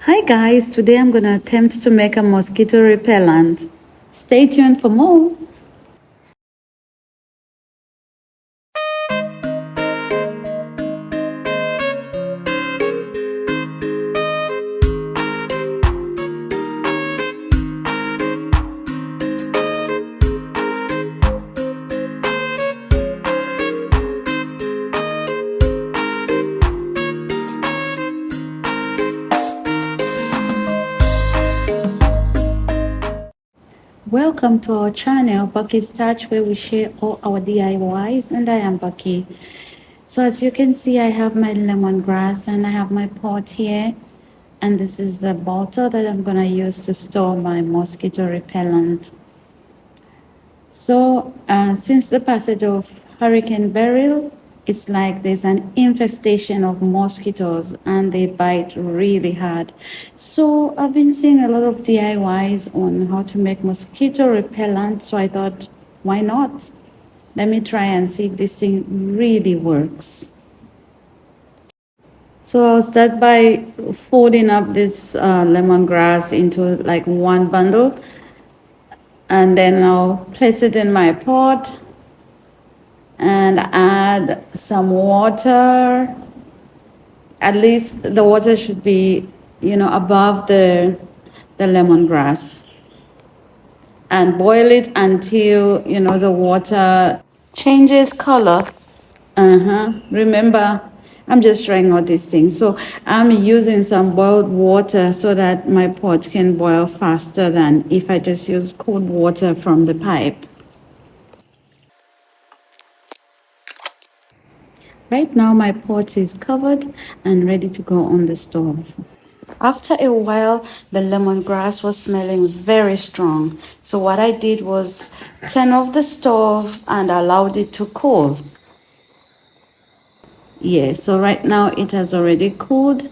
Hi guys, today I'm going to attempt to make a mosquito repellent. Stay tuned for more. Welcome to our channel, Bucky's Touch, where we share all our DIYs, and I am Bucky. So as you can see, I have my lemongrass and I have my pot here, and this is the bottle that I'm going to use to store my mosquito repellent. So since the passage of Hurricane Beryl, it's like there's an infestation of mosquitoes and they bite really hard. So I've been seeing a lot of DIYs on how to make mosquito repellent. So I thought, why not? Let me try and see if this thing really works. So I'll start by folding up this lemongrass into like one bundle, and then I'll place it in my pot and add some water. At least the water should be, above the lemongrass, and boil it until, the water changes color. Remember, I'm just trying all these things. So I'm using some boiled water so that my pot can boil faster than if I just use cold water from the pipe. Right now my pot is covered and ready to go on the stove. After a while, the lemongrass was smelling very strong. So what I did was turn off the stove and allowed it to cool. Yeah, so right now it has already cooled,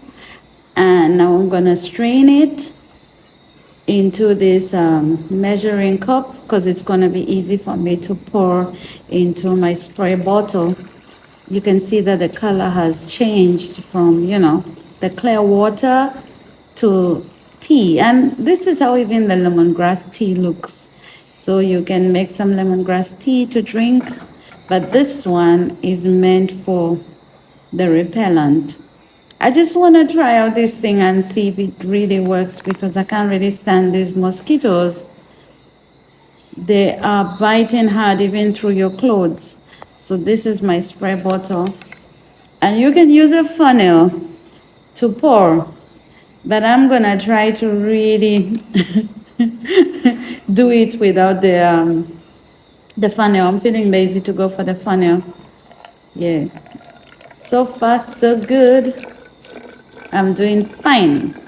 and now I'm gonna strain it into this measuring cup because it's gonna be easy for me to pour into my spray bottle. You can see that the color has changed from, the clear water to tea. And this is how even the lemongrass tea looks. So you can make some lemongrass tea to drink, but this one is meant for the repellent. I just want to try out this thing and see if it really works, because I can't really stand these mosquitoes. They are biting hard even through your clothes. So this is my spray bottle, and you can use a funnel to pour, but I'm gonna try to really do it without the funnel. I'm feeling lazy to go for the funnel. Yeah, so far so good. I'm doing fine.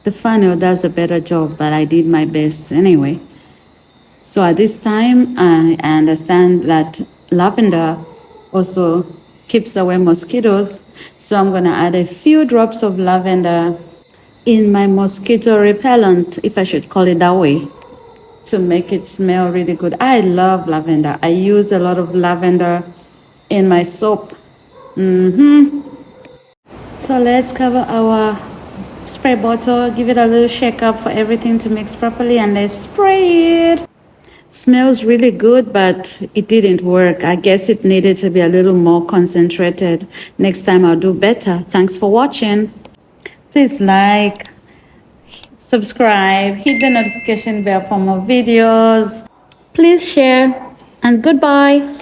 The funnel does a better job, but I did my best anyway. So at this time, I understand that lavender also keeps away mosquitoes. So I'm going to add a few drops of lavender in my mosquito repellent, if I should call it that way, to make it smell really good. I love lavender. I use a lot of lavender in my soap. So let's cover our spray bottle, give it a little shake up for everything to mix properly, and let's spray it. Smells really good, but it didn't work. I guess it needed to be a little more concentrated. Next time I'll do better. Thanks for watching. Please like, subscribe, hit the notification bell for more videos. Please share, and goodbye.